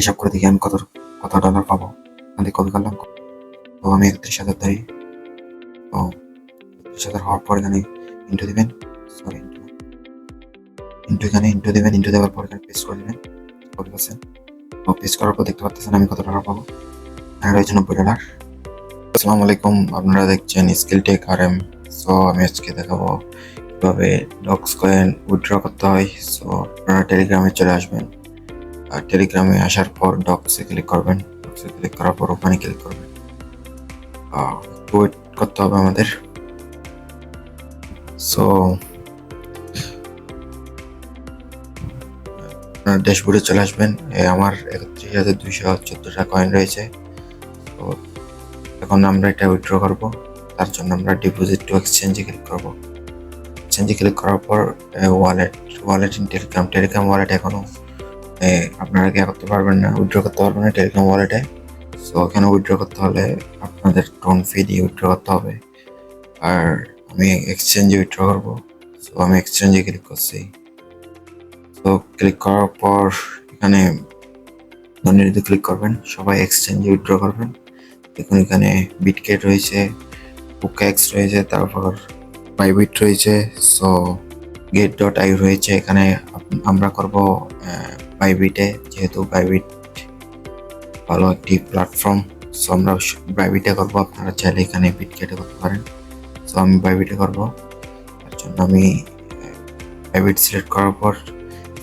হিসাব করে দেখি আমি কত ডলার পাবো। এখান থেকে কপি করলাম। তো আমি 31,000 ধরি। তো 31,000 হওয়ার পর এখানে ইন্টু দিবেন। সরি, ইন্টু দিবেন। ইন্টু দেওয়ার পর এখানে পেস্ট করে দিবেন। কপি করছেন। তো পেস্ট করার পর দেখতে পাচ্ছেন আমি কত ডলার পাবো। এখানে রয়েছে $90। আসসালামু আলাইকুম, আপনারা দেখছেন স্কিল টেক RM। সো আমি আজকে দেখাবো কিভাবে ডক্স কয়েন উইথড্র করতে হয়। সো আপনারা টেলিগ্রামে চলে আসবেন। আর টেলিগ্রামে আসার পর ডক্সে ক্লিক করবেন। ডক্সে ক্লিক করার পর ওখানে ক্লিক করবেন। একটু ওয়েট করতে হবে আমাদের। সো আপনার ড্যাশবোর্ডে চলে আসবেন। আমার 31,214টা কয়েন রয়েছে। তো এখন আমরা এটা উইথড্র করবো। তার জন্য আমরা ডিপোজিট টু এক্সচেঞ্জে ক্লিক করবো। এক্সচেঞ্জে ক্লিক করার পর ওয়ালেট ইন টেলিগ্রাম ওয়ালেট এখনো আপনারা কি করতে পারবেন না, উইথড্র করতে পারবেন না টেলিগ্রাম ওয়ালেটে। সো এখানে উইথড্র করতে হলে আপনাদের টোন ফি দিয়ে উইথড্র করতে হবে। আর আমি এক্সচেঞ্জে উইথড্র করবো। সো আমি এক্সচেঞ্জে ক্লিক করছি। তো ক্লিক করার পর এখানে ধনীতে ক্লিক করবেন। সবাই এক্সচেঞ্জে উইথড্র করবেন। দেখুন এখানে বিটকেট রয়েছে, ওকেক্স রয়েছে, তারপর বাইবিট রয়েছে। সো গেট.আই রয়েছে। এখানে আমরা করব বাইবিটে, যেহেতু বাইবিট ভালো একটি প্ল্যাটফর্ম। সো আমরা বাইবিটে করবো। আপনারা চাইলে এখানে বিটকেটে করতে পারেন। সো আমি বাইবিটে করবো। তার জন্য আমি বাইবিট সিলেক্ট করার পর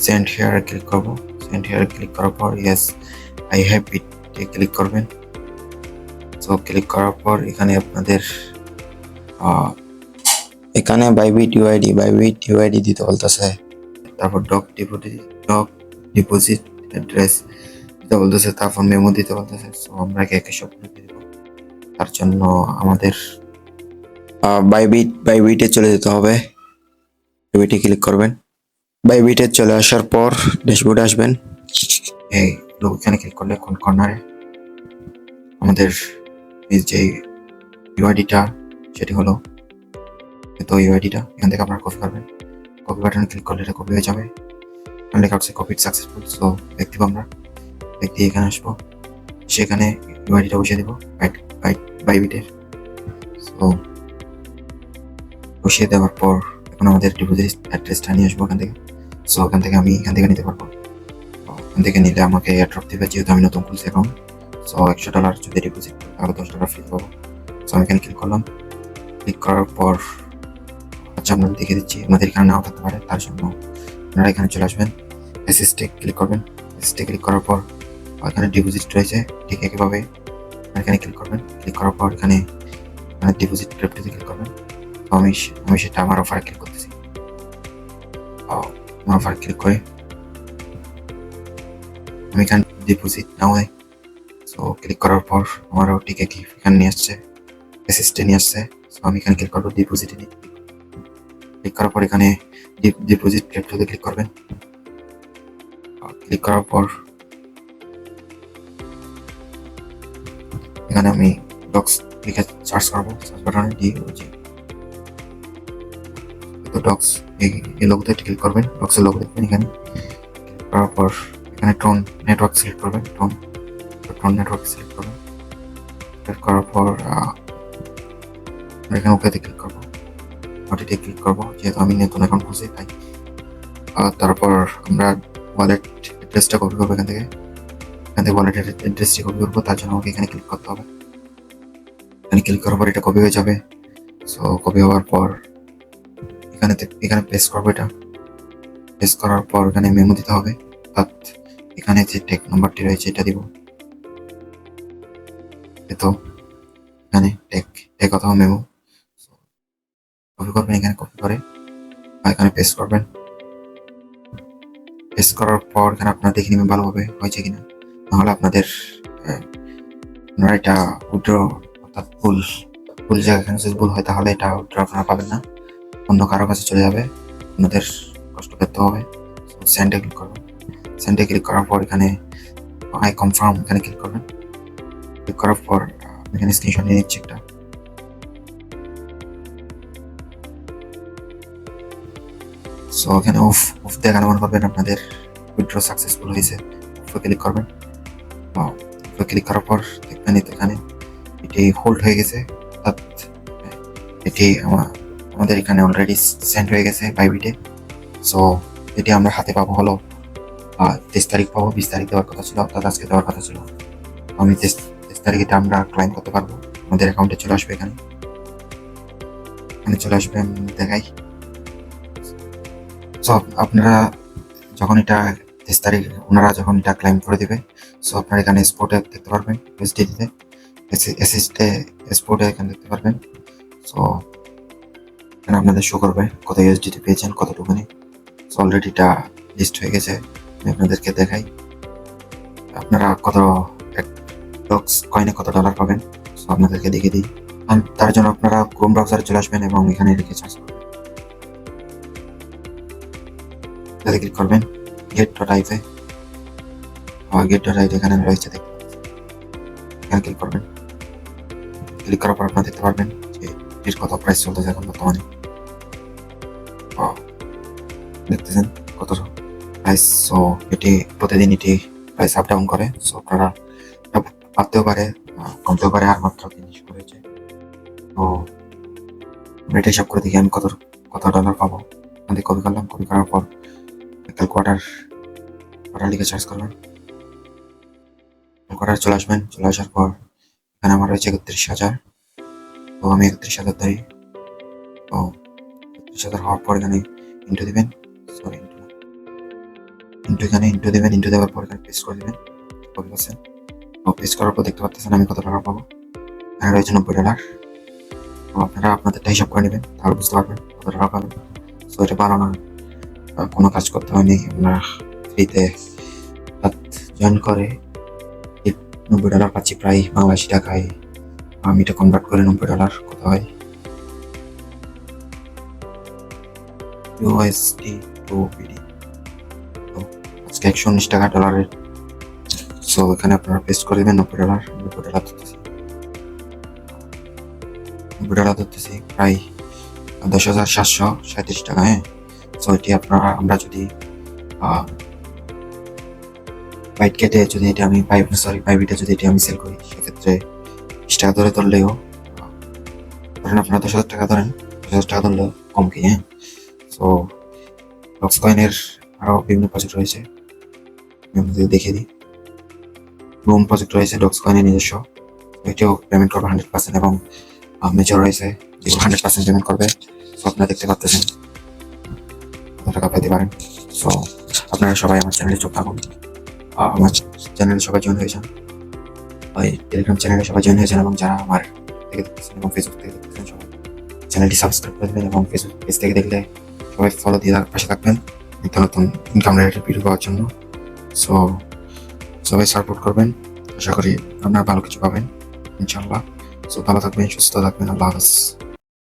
সেন্ড হিয়ার ক্লিক করবো। সেন্ড হিয়ার ক্লিক করার পর ইয়েস আই হ্যাভ বিটে ক্লিক করবেন। সো ক্লিক করার পর এখানে আপনাদের এখানে বাইবিট ইউআইডি দিতে বলতেছে। তারপর ডক ডিপোজিট অ্যাড্রেস দিতে বলতেছে। তারপর মেমো দিতে বলতেছে। সো আমরা একে সব দিয়ে দেবো। তার জন্য আমাদের বাইবিটে চলে যেতে হবে। বাইবিটে ক্লিক করবেন। বাইবিটে চলে আসার পর ড্যাশবোর্ডে আসবেন। এই এখানে ক্লিক করলে কর্নারে আমাদের যে ইউআইডিটা সেটি হলো, তো ইউআইডিটা এখান থেকে আপনারা কপি করবেন। কপি বাটনে ক্লিক করলে এটা কপি হয়ে যাবে। এখানে লেখা হচ্ছে কপি সাকসেসফুল। সো দেখতে আমরা দেখতে এখানে আসবো। সেখানে ইউআইডিটা বসিয়ে দেবো বাইবিটের। সো বসিয়ে দেওয়ার পর এখন আমাদের ডিপোজিট অ্যাড্রেসটা নিয়ে আসবো এখান থেকে। সো এখান থেকে আমি এখান থেকে নিতে পারবো। এখান থেকে নিলে আমাকে এয়ারড্রপ দিবে, যেহেতু আমি নতুন খুলছি অ্যাকাউন্ট। সো $100 যদি ডিপোজিট করি তাহলে $10 ফ্রি পাবো। সো আমি এখানে ক্লিক করলাম। ক্লিক করার পর আচ্ছা আপনাদের দেখে দিচ্ছি, আমাদের এখানে নাও থাকতে পারে। তার জন্য আপনারা এখানে চলে আসবেন। অ্যাসিস্টে ক্লিক করবেন। অ্যাসিস্টে ক্লিক করার পর এখানে ডিপোজিট রয়েছে, ঠিক একইভাবে এখানে ক্লিক করবেন। ক্লিক করার পর এখানে ডিপোজিট ক্রিপ্টোতে ক্লিক করবেন। তো আমি সেটা আমার অফারে ক্লিক করতেছি। আমার অফারে ক্লিক করে আমি এখানে ডিপোজিট নাও হয়। সো ক্লিক করার পর আমারও ঠিক একই এখানে নিয়ে আসছে, অ্যাসিস্টে নিয়ে আসছে। সো আমি এখানে ক্লিক করবো ডিপোজিটে। ক্লিক করার পর এখানে ডিপোজিট ক্রিপ্টোতে ক্লিক করবেন। ক্লিক করার পর এখানে আমি ডক্স লিখে সার্চ করবো। সার্চ বাটনে DOG তো ডক্স এই লোগোতে ক্লিক করবেন। ডক্সের লোগো দেখবেন এখানে। করার পর এখানে টোন নেটওয়ার্ক সিলেক্ট করবেন। টোন নেটওয়ার্ক সিলেক্ট করবেন। সিলেক্ট করার পর এখানে ওকেতে ক্লিক করবো। ওটিতে ক্লিক করবো, যেহেতু আমি নতুন অ্যাকাউন্ট খুলছি তাই। তারপর আমরা ওয়ালেট অ্যাড্রেসটা কপি করবো এখান থেকে ওয়ালেট অ্যাড্রেসটি কপি করবো। তার জন্য আমাকে এখানে ক্লিক করতে হবে। এখানে ক্লিক করার পর এটা কপি হয়ে যাবে। সো কপি হওয়ার পর এখানে পেস্ট করবো। এটা পেস্ট করার পর এখানে মেমো দিতে হবে। অর্থাৎ এখানে যে টেক নাম্বারটি রয়েছে এটা দিব। তো এখানে টেক অথবা মেমো কপি করবেন। এখানে কপি করে এখানে পেস্ট করবেন। পেস্ট করার পর এখানে আপনারা দেখে নেবেন ভালোভাবে হয়েছে কিনা। নাহলে আপনারা এটা উইথড্র অর্থাৎ ভুল জায়গায় এখানে যদি ভুল হয় তাহলে এটা উইথড্র আপনারা পাবেন না, অন্য কারো কাছে চলে যাবে, আপনাদের কষ্ট করতে হবে। সেন্ডে ক্লিক করবেন। সেন্ডে ক্লিক করার পর এখানে আই কনফার্ম এখানে ক্লিক করবেন। ক্লিক করার পর এখানে স্ক্রিনশট নিয়ে নিচ্ছি একটা। সো এখানে অফ দেখানো মনে করবেন আপনাদের উইথড্র সাকসেসফুল হয়েছে। অফে ক্লিক করবেন। ক্লিক করার পর দেখবেন এখানে এটি হোল্ড হয়ে গেছে, অর্থাৎ এটি আমাদের এখানে অলরেডি সেন্ড হয়ে গেছে বাইবিটে। সো এটি আমরা হাতে পাবো হলো 23 তারিখ পাবো, 20 তারিখ দেওয়ার কথা ছিল, অর্থাৎ আজকে দেওয়ার কথা ছিল। আমি 23 তারিখ এটা আমরা ক্লাইম করতে পারবো, আমাদের অ্যাকাউন্টে চলে আসবে। এখানে চলে আসবে, আমি দেখাই। সো আপনারা যখন এটা 23 তারিখ ওনারা যখন এটা ক্লাইম করে দিবে, সো আপনারা এখানে এক্সপোর্টে দেখতে পারবেন, এসডিতে এসিস্টে এক্সপোর্টে এখানে দেখতে পারবেন। সো এখানে আপনাদের শো করবে কত ইউএসডিটি পেয়েছেন, কতটুকুনি। সো অলরেডি এটা লিস্ট হয়ে গেছে, আমি আপনাদেরকে দেখাই আপনারা কত ডক্স কয়েনে কত ডলার পাবেন। সো আপনাদেরকে দেখিয়ে দিই। তার জন্য আপনারা ক্রোম ব্রাউজারে চলে আসবেন এবং এখানে লিখে সার্চ করবেন, ক্লিক করবেন get.ive, get.ive এখানে রয়েছে, দেখতে এখানে ক্লিক করবেন। ক্লিক করার পর আপনারা দেখতে পারবেন যে এর কত প্রাইস চলতেছে এখন বর্তমানে। দেখতেছেন কত প্রাইস। সো এটি প্রতিদিন এটি প্রাইস আপ ডাউন করে। সো আপনারা বাড়তেও পারে, কমতেও পারে, আর মাত্র 300 হয়েছে। তো এটা হিসাব করে দেখি আমি কত ডলার পাবো। আমি কপি করলাম, কপি করার পর কোয়ার্টার লিখে সার্চ করবেন, কোয়ার্টার চলে আসবেন। চলে আসার পর এখানে আমার রয়েছে 31,000। তো আমি 31,000 ধরি। তো 31,000 হওয়ার পর এখানে ইন্টু দিবেন, সরি ইন্টু দিবেন। ইন্টু দেওয়ার পর এখানে পেস্ট করে দিবেন, কপি করছেন। পেস্ট করার পর দেখতে পাচ্ছেন আমি কত ডলার পাবো। এখানে রয়েছে $90। তো আপনারা আপনাদেরটা হিসাব করে নেবেন, তাহলে বুঝতে পারবেন কত টাকা পাবেন। সো এটা বানানোর কোনো কাজ করতে হয়নি, আপনারা ফ্রিতে জয়েন করে $90 পাচ্ছি প্রায় বাংলাদেশি টাকায়। আমি এটা কনভার্ট করে $90 কত হয় ইউএসডি টু বিডি। তো আজকে 119 টাকা ডলারের। সো এখানে আপনারা পেস্ট করে দেবেন $90 ধরতেছি, $90 ধরতেছি প্রায় 10,737 টাকা। হ্যাঁ, সো এটি আমরা যদি বাইট কেটে যদি এটা আমি বাইবিটে যদি এটি আমি সেল করি, সেক্ষেত্রে 20 টাকা ধরে ধরলেও ধরেন আপনারা 10,000 টাকা ধরেন, 10,000 টাকা ধরলেও কম কি। হ্যাঁ, সো ডক্স কয়েনের আরও বিভিন্ন প্রজেক্ট রয়েছে, আমি দেখিয়ে দিই। রুম প্রজেক্ট রয়েছে ডক্স কয়েনের নিজস্ব, এটিও পেমেন্ট করবে 100% এবং মেজর রয়েছে যে 100% পেমেন্ট করবে। সো আপনারা দেখতে পাচ্ছেন কত টাকা পেতে পারেন। সো আপনারা সবাই আমার চ্যানেলে চোখ রাখুন, আমার চ্যানেলে সবাই জয়েন হয়েছেন, ওই টেলিগ্রাম চ্যানেলে সবাই জয়েন হয়েছেন, এবং যারা আমার থেকে দেখতেছেন এবং ফেসবুক থেকে দেখতেছেন সবাই চ্যানেলটি সাবস্ক্রাইব করে দেবেন, এবং ফেসবুক পেজ থেকে দেখলে সবাই ফলো দিয়ে পাশে থাকবেন নিত্য নতুন ইনকাম রিলেটেড ভিডিও পাওয়ার জন্য। সো সবাই সাপোর্ট করবেন, আশা করি আপনারা ভালো কিছু পাবেন ইনশাল্লাহ। সো ভালো থাকবেন, সুস্থ থাকবেন, আল্লাহ হাফেজ।